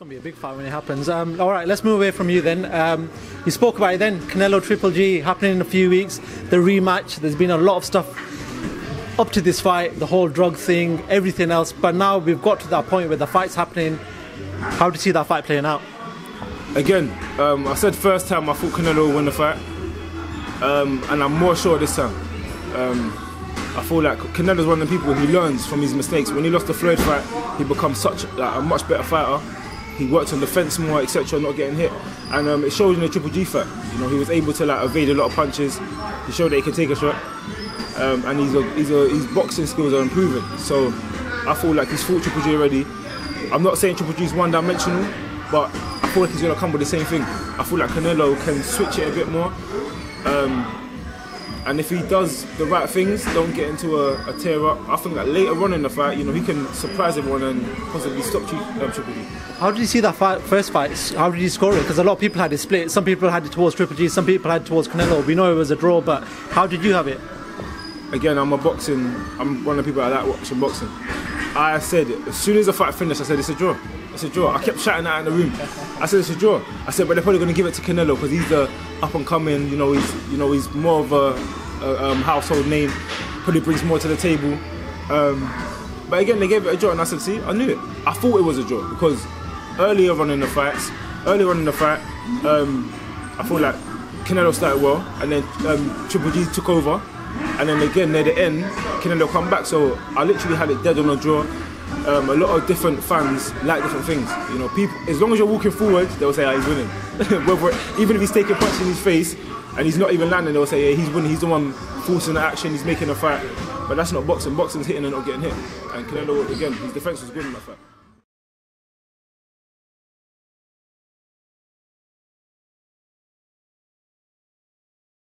It's going to be a big fight when it happens. All right, let's move away from you then. You spoke about it then, Canelo Triple G happening in a few weeks, the rematch. There's been a lot of stuff up to this fight, the whole drug thing, everything else. But now we've got to that point where the fight's happening. How do you see that fight playing out? Again, I said first time I thought Canelo would win the fight, and I'm more sure this time. I feel like Canelo's one of the people who learns from his mistakes. When he lost the Floyd fight, he becomes such a much better fighter. He worked on defence more, etc., not getting hit, and it showed in the Triple G fight. You know, he was able to evade a lot of punches. He showed that he could take a shot, and his boxing skills are improving. So I feel like he's fought Triple G already. I'm not saying Triple G is one-dimensional, but I feel like he's going to come with the same thing. I feel like Canelo can switch it a bit more. And if he does the right things, don't get into a tear-up, I think that later on in the fight, you know, he can surprise everyone and possibly stop Triple G. How did you see that first fight? How did you score it? Because a lot of people had it split. Some people had it towards Triple G, some people had it towards Canelo. We know it was a draw, but how did you have it? Again, I'm one of the people that like watching boxing. I said, as soon as the fight finished, I said, it's a draw. It's a draw. I kept shouting that in the room. I said, it's a draw. I said, but they're probably going to give it to Canelo because he's the up-and-coming, he's more of a household name, probably brings more to the table. But again, they gave it a draw, and I said, see, I knew it. I thought it was a draw because earlier on in the fight, I feel like Canelo started well, and then Triple G took over, and then again near the end, Canelo come back. So I literally had it dead on a draw. A lot of different fans like different things. You know, people, as long as you're walking forward, they'll say, he's winning. Even if he's taking punches in his face and he's not even landing, they'll say, yeah, he's winning. He's the one forcing the action. He's making a fight. But that's not boxing. Boxing's hitting and not getting hit. And Canelo, again, his defense was good in that fight.